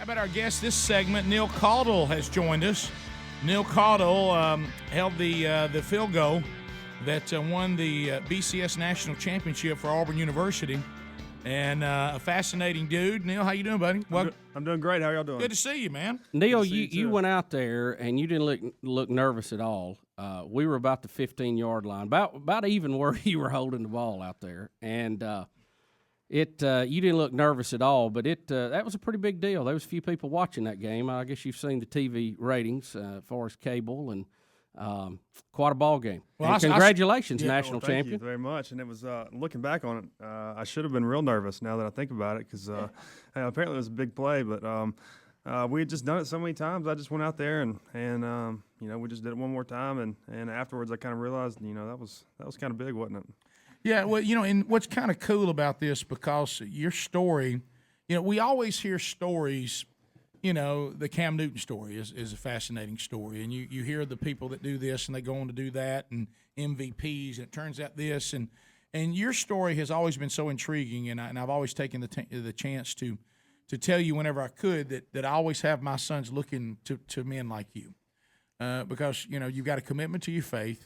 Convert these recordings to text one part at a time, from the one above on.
about our guest this segment? Neil Caudle has joined us. Neil Caudle held the field goal that won the BCS National Championship for Auburn University. And a fascinating dude. Neil, how you doing, buddy? Well, I'm doing great. How y'all doing? good to see you, man. Neil, you went out there and you didn't look nervous at all. We were about the 15-yard line, about even where you were holding the ball out there, and you didn't look nervous at all. But that was a pretty big deal. There was a few people watching that game. I guess you've seen the TV ratings as far as cable, and quite a ball game. Well, and congratulations, national thank champion. Thank you very much. And it was looking back on it, I should have been real nervous now that I think about it because apparently it was a big play, but. We had just done it so many times. I just went out there and we just did it one more time, and afterwards I kind of realized, that was kind of big, wasn't it? Yeah, well, and what's kind of cool about this, because your story, we always hear stories, the Cam Newton story is a fascinating story, and you hear the people that do this and they go on to do that, and MVPs, and it turns out this, and your story has always been so intriguing, and I've always taken the chance to tell you whenever I could that I always have my sons looking to men like you, because you've got a commitment to your faith,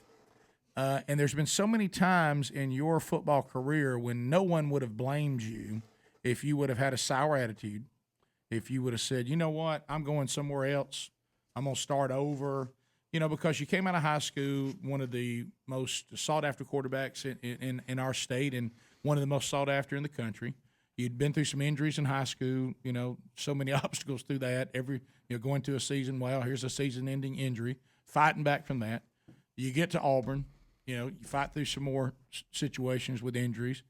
and there's been so many times in your football career when no one would have blamed you if you would have had a sour attitude, if you would have said, you know what, I'm going somewhere else, I'm going to start over, because you came out of high school, one of the most sought after quarterbacks in our state, and one of the most sought after in the country. You'd been through some injuries in high school, so many obstacles through that. Going to a season, well, here's a season-ending injury, fighting back from that. You get to Auburn, you fight through some more situations with injuries,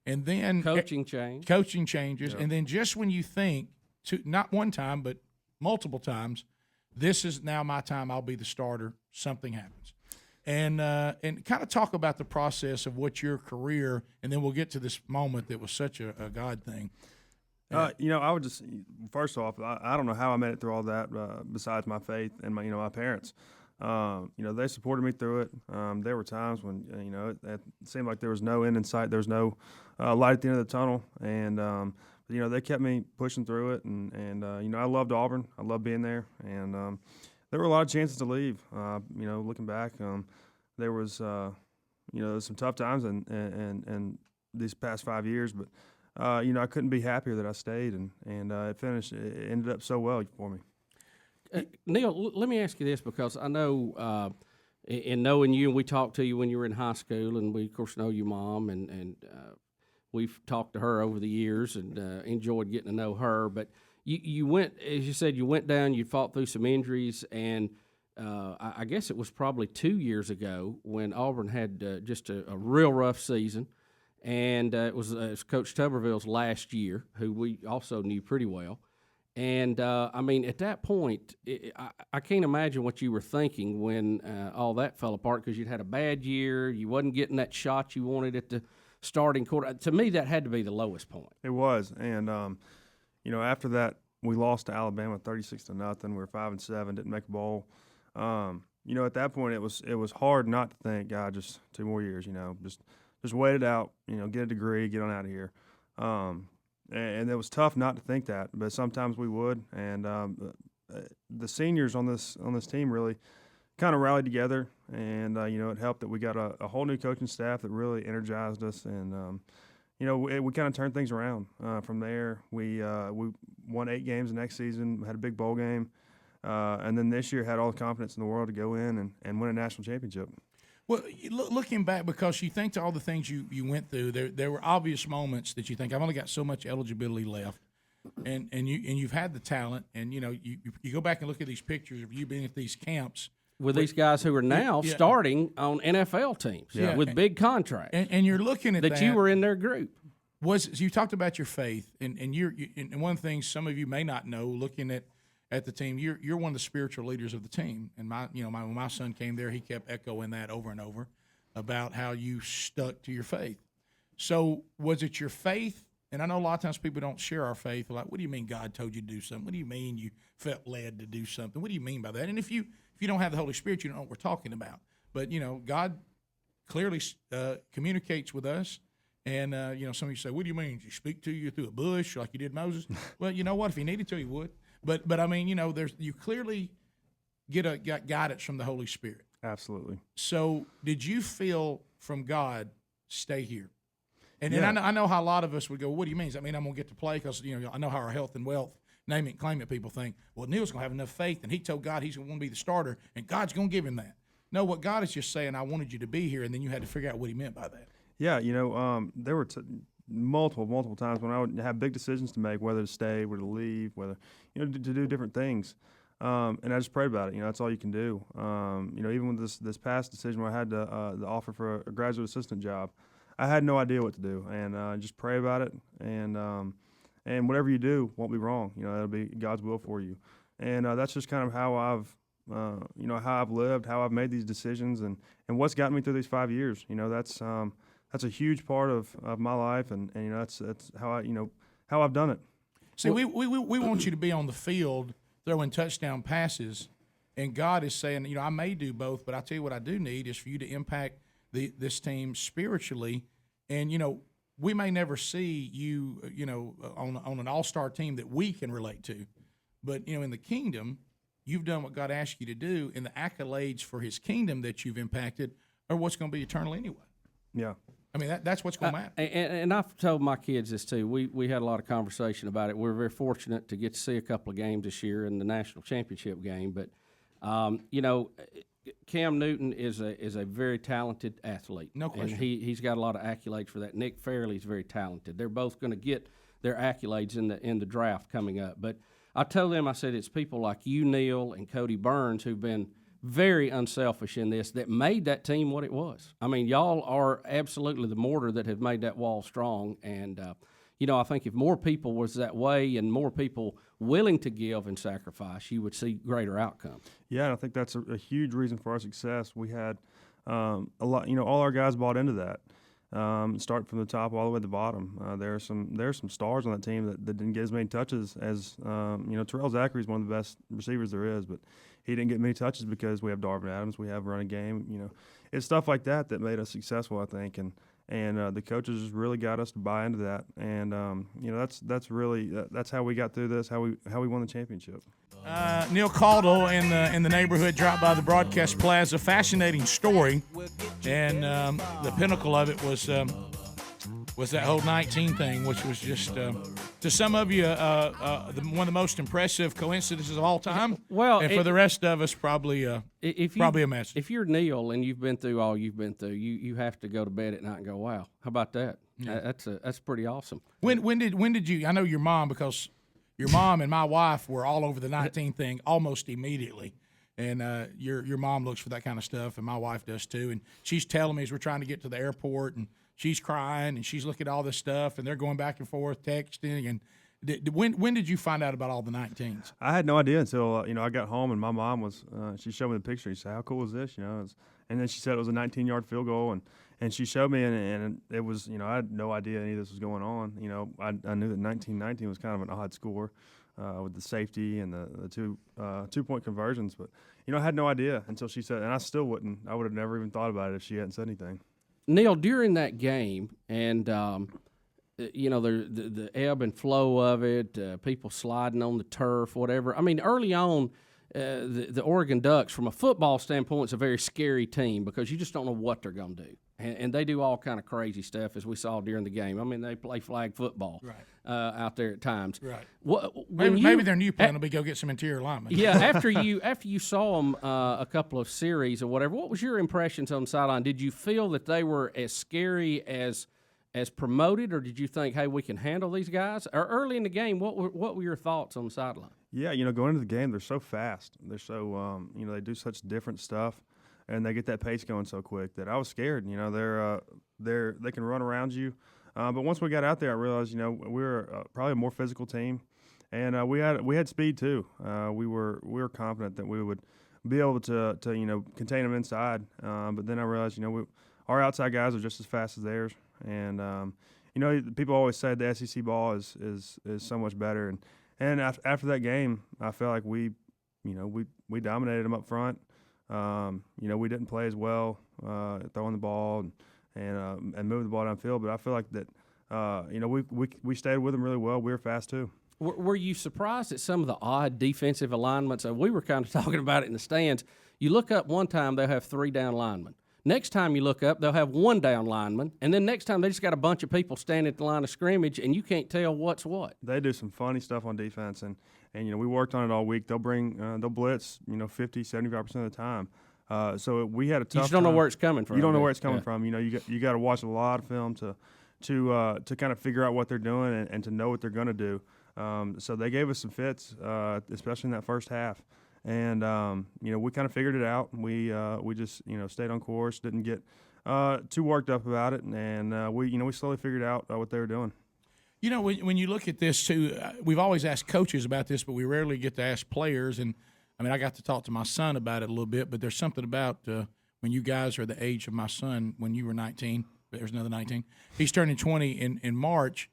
and then Coaching changes, and then just when you think, not one time but multiple times, this is now my time, I'll be the starter, something happens. And kind of talk about the process of what your career, and then we'll get to this moment that was such a God thing. I would just, first off, I don't know how I made it through all that besides my faith and my parents. They supported me through it. There were times when it seemed like there was no end in sight, there was no light at the end of the tunnel, and they kept me pushing through it. And I loved Auburn. I loved being there, and there were a lot of chances to leave. Looking back, there was some tough times and these past 5 years, but I couldn't be happier that I stayed, and it finished. It ended up so well for me. Neil, let me ask you this, because I know, in knowing you, and we talked to you when you were in high school, and we of course know your mom, and we've talked to her over the years and enjoyed getting to know her, but. You went, as you said, you went down, you fought through some injuries, and I guess it was probably 2 years ago when Auburn had just a real rough season, and it was Coach Tuberville's last year, who we also knew pretty well. And, at that point, I can't imagine what you were thinking when all that fell apart, because you'd had a bad year, you wasn't getting that shot you wanted at the starting quarter. To me, that had to be the lowest point. It was, and after that, we lost to Alabama 36-0. We were 5-7, didn't make a bowl. At that point, it was hard not to think, God, just 2 more years. Just wait it out. Get a degree, get on out of here. And it was tough not to think that, but sometimes we would. And the seniors on this team really kind of rallied together, and it helped that we got a whole new coaching staff that really energized us, and we kind of turned things around. From there, we won 8 games the next season, had a big bowl game, and then this year had all the confidence in the world to go in and win a national championship. Well, looking back, because you think to all the things you went through, there were obvious moments that you think, I've only got so much eligibility left, and you've had the talent, and you go back and look at these pictures of you being at these camps with these guys who are now starting on NFL teams with big contracts, and you're looking at that you were in their group. You talked about your faith, and and one of the things some of you may not know, looking at the team, you're one of the spiritual leaders of the team. And when my son came there, he kept echoing that over and over about how you stuck to your faith. So was it your faith? And I know a lot of times people don't share our faith. They're like, what do you mean God told you to do something? What do you mean you felt led to do something? What do you mean by that? And if you don't have the Holy Spirit, you don't know what we're talking about. But God clearly communicates with us. And, some of you say, what do you mean? Did he speak to you through a bush like you did Moses? Well, you know what? If he needed to, he would. But I mean, there's you clearly got guidance from the Holy Spirit. Absolutely. So did you feel from God, stay here? And Yeah. I know how a lot of us would go, what do you mean? Does that mean I'm going to get to play? Because, I know how our health and wealth, name it, claim it, people think, well, Neil's going to have enough faith, and he told God he's going to be the starter, and God's going to give him that. No, what God is just saying, I wanted you to be here, and then you had to figure out what he meant by that. Yeah, there were multiple times when I would have big decisions to make, whether to stay, whether to leave, whether, to do different things. And I just prayed about it. That's all you can do. Even with this past decision where I had the offer for a graduate assistant job, I had no idea what to do, and just pray about it. And whatever you do won't be wrong. It'll be God's will for you. And that's just kind of how I've lived, how I've made these decisions, and what's gotten me through these 5 years. That's a huge part of my life, and that's how how I've done it. See, we want you to be on the field throwing touchdown passes, and God is saying, I may do both, but I tell you what I do need is for you to impact this team spiritually, and we may never see you on an all-star team that we can relate to, but in the kingdom, you've done what God asked you to do, and the accolades for His kingdom that you've impacted are what's going to be eternal anyway. Yeah. I mean, that's what's going to matter. And I've told my kids this too. We had a lot of conversation about it. We're very fortunate to get to see a couple of games this year in the national championship game. But Cam Newton is a very talented athlete. No question. And he's got a lot of accolades for that. Nick Fairley's very talented. They're both going to get their accolades in the draft coming up. But I told them, I said, it's people like you, Neil, and Cody Burns who've been very unselfish in this that made that team what it was. I mean, y'all are absolutely the mortar that have made that wall strong. And, I think if more people was that way and more people willing to give and sacrifice, you would see greater outcomes. Yeah, and I think that's a huge reason for our success. We had a lot, all our guys bought into that. Start from the top all the way to the bottom. There are some stars on that team that didn't get as many touches as Terrell Zachary is one of the best receivers there is, but he didn't get many touches because we have Darvin Adams, we have running game. It's stuff like that made us successful, I think, and the coaches just really got us to buy into that, and that's how we got through this, how we won the championship. Neil Caudle in the neighborhood dropped by the broadcast plaza. Fascinating story, and the pinnacle of it was that whole 19 thing, which was just to some of you one of the most impressive coincidences of all time. Well, and for the rest of us, probably a message. If you're Neil and you've been through all you've been through, you have to go to bed at night and go, wow, how about that? Yeah. That's pretty awesome. When did you? I know your mom, because your mom and my wife were all over the 19 thing almost immediately. And your mom looks for that kind of stuff, and my wife does too. And she's telling me as we're trying to get to the airport, and she's crying, and she's looking at all this stuff, and they're going back and forth, texting. And when did you find out about all the 19s? I had no idea until I got home, and my mom was she showed me the picture. She said, "How cool is this?" And then she said it was a 19-yard field goal, and she showed me, and it was I had no idea any of this was going on. I knew that 1919 was kind of an odd score. With the safety and the two-point conversions. But, I had no idea until she said, and I still wouldn't. I would have never even thought about it if she hadn't said anything. Neil, during that game, and, the ebb and flow of it, people sliding on the turf, whatever. I mean, early on, the Oregon Ducks, from a football standpoint, is a very scary team because you just don't know what they're going to do. And they do all kind of crazy stuff, as we saw during the game. I mean, they play flag football out there at times. Right. Maybe their new plan will be go get some interior linemen. Yeah. After you saw them a couple of series or whatever, what was your impressions on the sideline? Did you feel that they were as scary as promoted, or did you think, hey, we can handle these guys? Or early in the game, what were your thoughts on the sideline? Yeah, going into the game, they're so fast. They're so they do such different stuff. And they get that pace going so quick that I was scared. They can run around you, but once we got out there, I realized we were probably a more physical team, and we had speed too. We were confident that we would be able to contain them inside. But then I realized our outside guys are just as fast as theirs, and people always say the SEC ball is so much better. And after that game, I felt like we dominated them up front. We didn't play as well throwing the ball and moving the ball downfield, but I feel like that we stayed with them really well. We were fast too. Were you surprised at some of the odd defensive alignments? We were kind of talking about it in the stands. You look up one time, they'll have 3 down linemen. Next time you look up, they'll have 1 down lineman, and then next time they just got a bunch of people standing at the line of scrimmage, and you can't tell what's what. They do some funny stuff on defense, and we worked on it all week. They'll blitz 50, 75% of the time. So we had a tough time. You just don't know where it's coming from. You don't know where it's coming from. You got to watch a lot of film to kind of figure out what they're doing and to know what they're going to do. So they gave us some fits, especially in that first half. And we kind of figured it out. We just stayed on course, didn't get too worked up about it, and we slowly figured out what they were doing. When you look at this too, we've always asked coaches about this, but we rarely get to ask players. And I got to talk to my son about it a little bit. But there's something about when you guys are the age of my son when you were 19. There's another 19. He's turning 20 in March.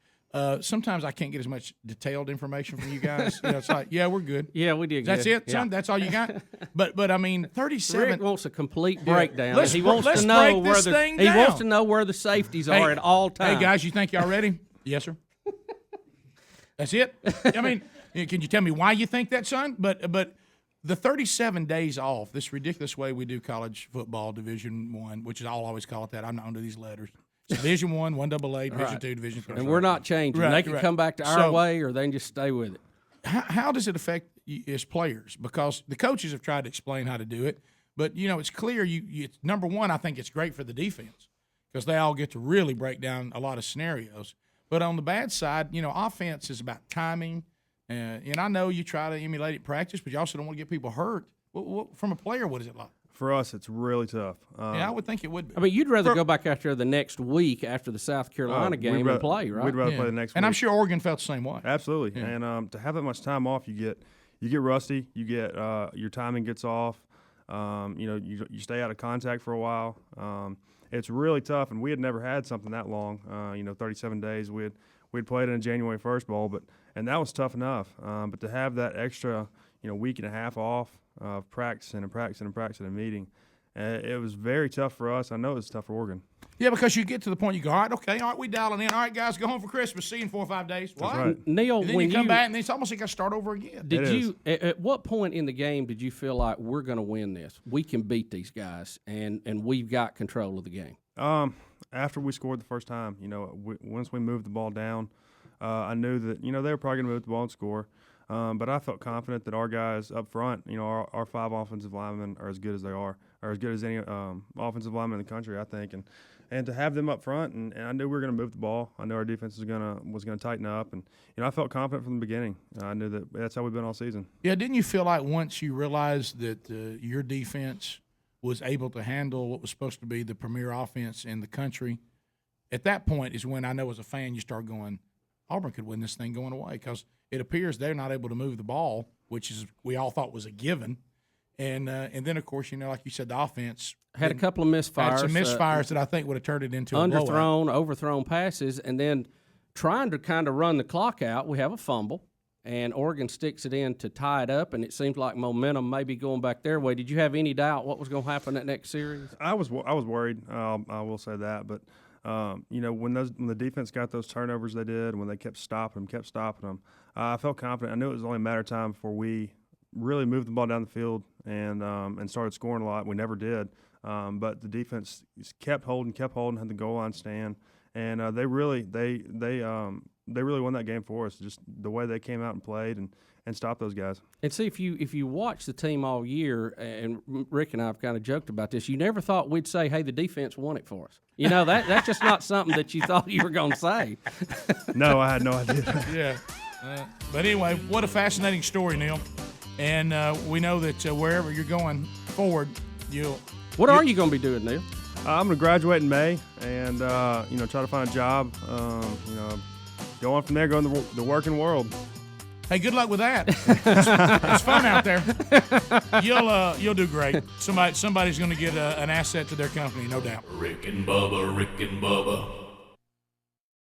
Sometimes I can't get as much detailed information from you guys. It's like, yeah, we're good. Yeah, we did That's good. it, son? That's all you got? But 37. Rick wants a complete breakdown. Let's he wants break to know this where thing he down. wants to know where the safeties are at all times. Hey, guys, you think y'all ready? Yes, sir. That's it? Can you tell me why you think that, son? But the 37 days off, this ridiculous way we do college football, Division I, which is I'll always call it that. I'm not under these letters. It's Division I, 1AA, Division II, Division III. And we're not changing. They can come back to our way, or they can just stay with it. How does it affect you as players? Because the coaches have tried to explain how to do it, but it's clear. Number one, I think it's great for the defense because they all get to really break down a lot of scenarios. But on the bad side, offense is about timing, and I know you try to emulate it in practice, but you also don't want to get people hurt. From a player, what is it like? For us, it's really tough. Yeah, I would think it would be. I mean, you'd rather go back out there the next week after the South Carolina game and play, right? We'd rather play the next week. And I'm sure Oregon felt the same way. Absolutely. Yeah. And to have that much time off, you get rusty. You get your timing gets off. You stay out of contact for a while. It's really tough, and we had never had something that long. 37 days. We'd played in a January 1st bowl, and that was tough enough. But to have that extra week and a half off of practicing and meeting, it was very tough for us. I know it was tough for Oregon. Yeah, because you get to the point you go, all right, we dialing in. All right, guys, go home for Christmas. See you in 4 or 5 days. What? That's right. Neil, and then when you come back, and it's almost like I start over again. At what point in the game did you feel like we're going to win this? We can beat these guys, and we've got control of the game. After we scored the first time, once we moved the ball down, I knew that they were probably going to move the ball and score. But I felt confident that our guys up front, our 5 offensive linemen are as good as they are as good as any offensive lineman in the country, I think. And to have them up front, and I knew we were going to move the ball. I knew our defense was going to tighten up, and I felt confident from the beginning. I knew that's how we've been all season. Yeah, didn't you feel like once you realized that your defense was able to handle what was supposed to be the premier offense in the country, at that point is when I know as a fan you start going, Auburn could win this thing going away because it appears they're not able to move the ball, which is we all thought was a given. And then, of course, like you said, the offense had a couple of misfires. Had some misfires that I think would have turned it into a blowout. Overthrown passes, and then trying to kind of run the clock out, we have a fumble, and Oregon sticks it in to tie it up, and it seems like momentum may be going back their way. Did you have any doubt what was going to happen that next series? I was worried. I will say that, but when the defense got those turnovers they did, when they kept stopping them, I felt confident. I knew it was only a matter of time before we really moved the ball down the field and started scoring a lot. We never did, but the defense kept holding, had the goal line stand, and they really won that game for us. Just the way they came out and played and stopped those guys. And see, if you watch the team all year, and Rick and I have kind of joked about this, you never thought we'd say, "Hey, the defense won it for us." That's just not something that you thought you were going to say. No, I had no idea. Yeah. But anyway, what a fascinating story, Neil. And we know that wherever you're going forward, What are you going to be doing, Neil? I'm going to graduate in May and, try to find a job. Go on from there, go in the working world. Hey, good luck with that. It's fun out there. You'll do great. Somebody's going to get an asset to their company, no doubt. Rick and Bubba, Rick and Bubba.